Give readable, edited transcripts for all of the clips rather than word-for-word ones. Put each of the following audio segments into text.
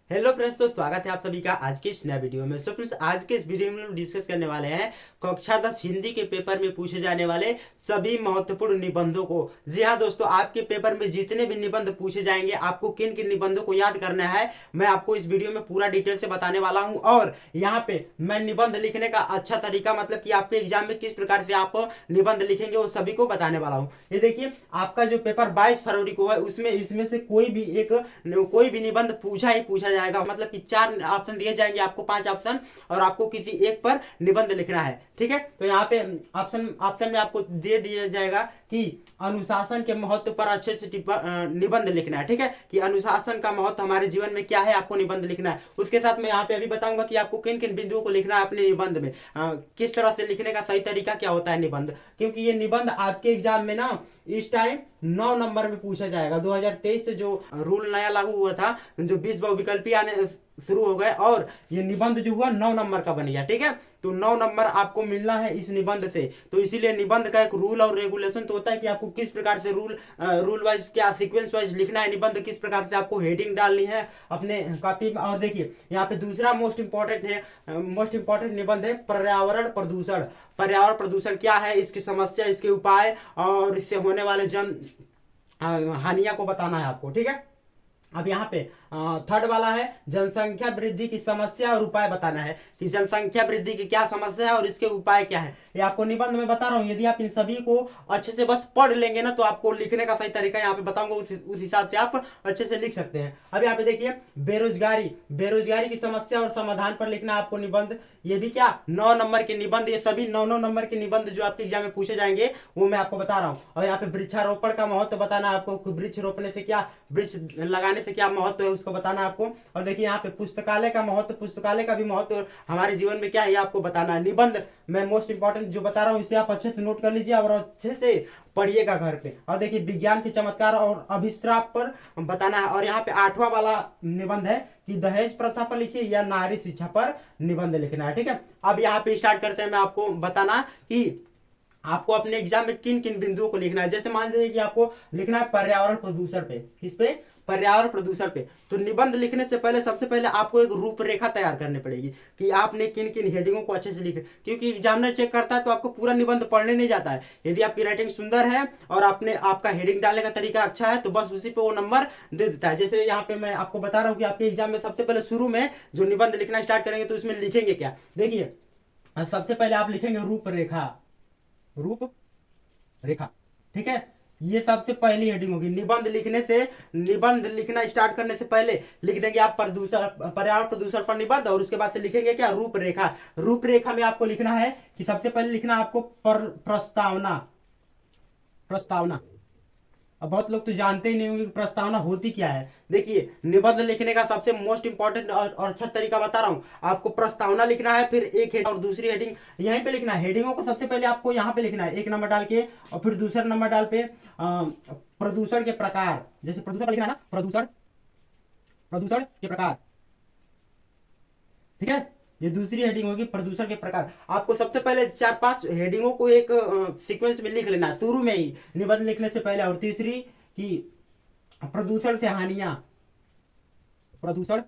Hello friends, तो स्वागत है आप सभी का आज के इस नया वीडियो में। फ्रेंड्स, आज के इस वीडियो में हम डिस्कस करने वाले हैं कक्षा 10 हिंदी के पेपर में पूछे जाने वाले सभी महत्वपूर्ण निबंधों को। जी हाँ दोस्तों, आपके पेपर में जितने भी निबंध पूछे जाएंगे, आपको किन किन निबंधों को याद करना है मैं आपको इस वीडियो में पूरा डिटेल से बताने वाला हूँ। और यहाँ पे मैं निबंध लिखने का अच्छा तरीका, मतलब कि आपके एग्जाम में किस प्रकार से आप निबंध लिखेंगे, वो सभी को बताने वाला हूँ। ये देखिए, आपका जो पेपर 22 फरवरी को है, उसमें इसमें से कोई भी निबंध पूछा ही पूछा जाएगा। मतलब कि 4 ऑप्शन दिए जाएंगे आपको, 5 ऑप्शन, और आपको किसी एक पर निबंध लिखना है। ठीक है, तो यहाँ पे ऑप्शन में आपको दे दिया जाएगा कि अनुशासन के महत्व पर अच्छे से निबंध लिखना है। ठीक है, कि अनुशासन का महत्व हमारे जीवन में क्या है, आपको निबंध लिखना है। उसके साथ मैं यहाँ पे अभी बताऊंगा कि आपको किन किन बिंदुओं को लिखना है अपने निबंध में, किस तरह से लिखने का सही तरीका क्या होता है निबंध। क्योंकि ये निबंध आपके एग्जाम में ना इस टाइम 9 नंबर में पूछा जाएगा। 2023 से जो रूल नया लागू हुआ था, जो 20 बहुविकल्पी आने शुरू हो गए, और ये निबंध जो हुआ 9 नंबर का बन गया। ठीक है, तो 9 नंबर आपको मिलना है इस निबंध से। तो इसीलिए निबंध का एक रूल और रेगुलेशन तो होता है कि आपको किस प्रकार से रूल वाइज, क्या सीक्वेंस वाइज लिखना है निबंध, किस प्रकार से आपको हेडिंग डालनी है अपने कॉपी में। और देखिए, यहाँ पे दूसरा मोस्ट इंपॉर्टेंट निबंध है पर्यावरण प्रदूषण। पर्यावरण प्रदूषण क्या है, इसकी समस्या, इसके उपाय, और इससे होने वाले जन हानिया को बताना है आपको। ठीक है, अब यहाँ पे थर्ड वाला है जनसंख्या वृद्धि की समस्या और उपाय बताना है कि जनसंख्या वृद्धि की क्या समस्या है और इसके उपाय क्या है। ये आपको निबंध में बता रहा हूँ। यदि आप इन सभी को अच्छे से बस पढ़ लेंगे ना, तो आपको लिखने का सही तरीका यहाँ पे बताऊंगा, उस हिसाब से आप अच्छे से लिख सकते हैं। अब यहाँ पे देखिए, बेरोजगारी की समस्या और समाधान पर लिखना आपको निबंध। ये भी क्या 9 नंबर के निबंध, ये सभी 9 नंबर के निबंध जो आपके एग्जाम में पूछे जाएंगे वो मैं आपको बता रहा हूँ। और यहाँ पे वृक्षारोपण का महत्व बताना है आपको, वृक्ष रोपने से क्या, वृक्ष लगाने से क्या महत्व है उसको बताना है आपको। और देखिए, यहाँ पे पुस्तकालय का महत्व, पुस्तकालय का भी महत्व हमारे जीवन में क्या है, आपको बताना है। निबंध मैं मोस्ट इंपॉर्टेंट जो बता रहा हूँ, इसे आप अच्छे से नोट कर लीजिए और अच्छे से पढ़िएगा घर पे। और देखिए, विज्ञान के चमत्कार और अभिश्राप पर बताना है। और यहाँ पे 8वां वाला निबंध है कि दहेज प्रथा पर लिखिए या नारी शिक्षा पर निबंध लिखना है। ठीक है, अब यहाँ पे स्टार्ट करते हैं मैं आपको बताना कि आपको अपने एग्जाम में किन किन बिंदुओं को लिखना है। जैसे मान लीजिए कि आपको लिखना है पर्यावरण प्रदूषण पे। किस पे? पर्यावरण प्रदूषण पे। तो निबंध लिखने से पहले सबसे पहले आपको एक रूपरेखा तैयार करनी पड़ेगी कि आपने किन किन हेडिंगों को अच्छे से लिखे। क्योंकि एग्जामिनर चेक करता है तो आपको पूरा निबंध पढ़ने नहीं जाता है। यदि आपकी राइटिंग सुंदर है और आपका हेडिंग डालने का तरीका अच्छा है, तो बस उसी पे वो नंबर दे देता है। जैसे यहाँ पे मैं आपको बता रहा हूँ कि आपके एग्जाम में सबसे पहले शुरू में जो निबंध लिखना स्टार्ट करेंगे तो उसमें लिखेंगे क्या। देखिए, सबसे पहले आप लिखेंगे रूपरेखा। रूप रेखा। ठीक है, ये सबसे पहली हेडिंग होगी। निबंध लिखना स्टार्ट करने से पहले लिख देंगे आप पर्यावरण प्रदूषण पर निबंध, और उसके बाद से लिखेंगे क्या, रूपरेखा। रूपरेखा में आपको लिखना है कि सबसे पहले लिखना आपको प्रस्तावना। प्रस्तावना, अब बहुत लोग तो जानते ही नहीं होंगे कि प्रस्तावना होती क्या है। देखिए, निबंध लिखने का सबसे मोस्ट इंपॉर्टेंट और अच्छा तरीका बता रहा हूं आपको। प्रस्तावना लिखना है, फिर एक हेडिंग और दूसरी हेडिंग यहीं पे लिखना है। हेडिंगों को सबसे पहले आपको यहाँ पे लिखना है 1 नंबर डाल के, और फिर दूसरा नंबर डाल पे प्रदूषण के प्रकार। जैसे प्रदूषण लिखना है ना, प्रदूषण के प्रकार। ठीक है, ये दूसरी हेडिंग होगी प्रदूषण के प्रकार। आपको सबसे पहले 4-5 हेडिंगों को एक सीक्वेंस में लिख लेना है शुरू में ही, निबंध लिखने से पहले। और तीसरी कि प्रदूषण से हानियां, प्रदूषण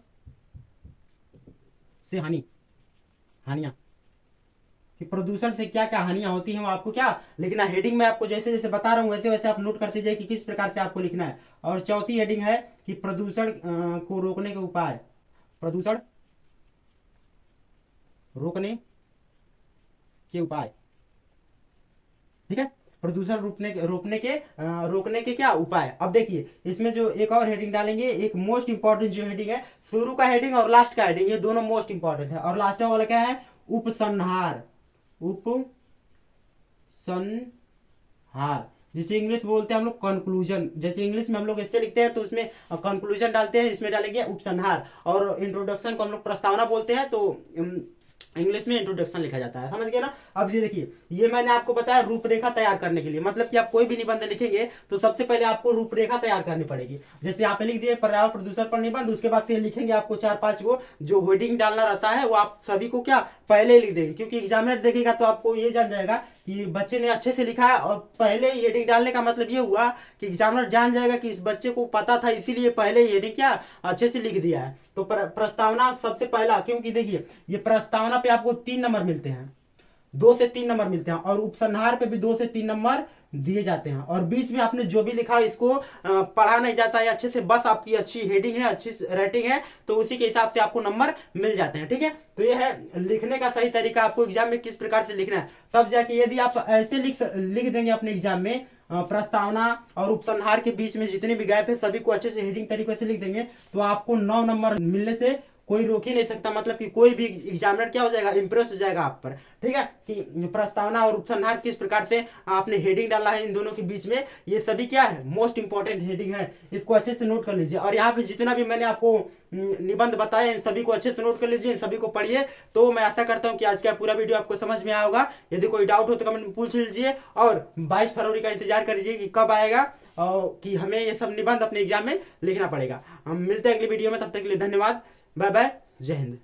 से हानियां, कि प्रदूषण से क्या क्या हानियां होती हैं वो आपको क्या लिखना। हेडिंग में आपको जैसे जैसे बता रहा हूं वैसे वैसे आप नोट करते जाइए कि किस प्रकार से आपको लिखना है। और चौथी हेडिंग है कि प्रदूषण को रोकने के उपाय। प्रदूषण रोकने के उपाय। ठीक है, प्रदूषण रोकने के क्या उपाय। अब देखिए, इसमें जो एक और हेडिंग डालेंगे, एक मोस्ट इंपॉर्टेंट जो हेडिंग है, शुरू का हेडिंग और लास्ट का हेडिंग, ये दोनों मोस्ट इंपॉर्टेंट है। और लास्ट वाला क्या है, उपसंहार। उपसंहार, जिसे इंग्लिश में बोलते हैं हम लोग कंक्लूजन। जैसे इंग्लिश में हम लोग ऐसे लिखते हैं तो उसमें कंक्लूजन डालते हैं, इसमें डालेंगे उपसंहार। और इंट्रोडक्शन को हम लोग प्रस्तावना बोलते हैं, तो इंग्लिश में इंट्रोडक्शन लिखा जाता है। समझ गए ना। अब ये देखिए, ये मैंने आपको बताया रूपरेखा तैयार करने के लिए। मतलब कि आप कोई भी निबंध लिखेंगे तो सबसे पहले आपको रूपरेखा तैयार करनी पड़ेगी। जैसे यहाँ पे लिख दिए पर्यावरण प्रदूषण पर निबंध, उसके बाद से लिखेंगे आपको 4-5 को जो हेडिंग डालना रहता है, वो आप सभी को क्या पहले लिख देंगे। क्योंकि एग्जामिनर देखेगा तो आपको ये जान जाएगा कि बच्चे ने अच्छे से लिखा है, और पहले ही हेडिंग डालने का मतलब ये हुआ कि एग्जामिनर जान जाएगा कि इस बच्चे को पता था, इसीलिए पहले ही हेडिंग क्या अच्छे से लिख दिया है। तो प्रस्तावना सबसे पहला, क्योंकि देखिए ये प्रस्तावना पे आपको 3 नंबर मिलते हैं, 2 से 3 नंबर मिलते हैं, और उपसंहार पे भी 2 से 3 नंबर दिए जाते हैं। और बीच में आपने जो भी लिखा इसको पढ़ा नहीं जाता है अच्छे से, बस आपकी अच्छी हेडिंग है, अच्छी राइटिंग है, तो उसी के हिसाब से आपको नंबर मिल जाते हैं। ठीक है, तो ये है लिखने का सही तरीका, आपको एग्जाम में किस प्रकार से लिखना है। तब जाके यदि आप ऐसे लिख देंगे अपने एग्जाम में, प्रस्तावना और उपसंहार के बीच में जितने भी गैप है सभी को अच्छे से हेडिंग तरीके से लिख देंगे, तो आपको 9 नंबर मिलने से कोई रोक ही नहीं सकता। मतलब कि कोई भी एग्जामिनर क्या हो जाएगा, इंप्रेस हो जाएगा आप पर। ठीक है, कि प्रस्तावना और उपसंहार किस प्रकार से आपने हेडिंग डाला है इन दोनों के बीच में, ये सभी क्या है मोस्ट इंपॉर्टेंट हेडिंग है, इसको अच्छे से नोट कर लीजिए। और यहाँ पे जितना भी मैंने आपको निबंध बताया इन सभी को अच्छे से नोट कर लीजिए, इन सभी को पढ़िए। तो मैं आशा करता हूँ कि आज का पूरा वीडियो आपको समझ में आया होगा। यदि कोई डाउट हो तो कमेंट में पूछ लीजिए, और 22 फरवरी का इंतजार करिए कि कब आएगा, और कि हमें ये सब निबंध अपने एग्जाम में लिखना पड़ेगा। हम मिलते हैं अगली वीडियो में, तब तक के लिए धन्यवाद, बाय बाय, जय हिंद।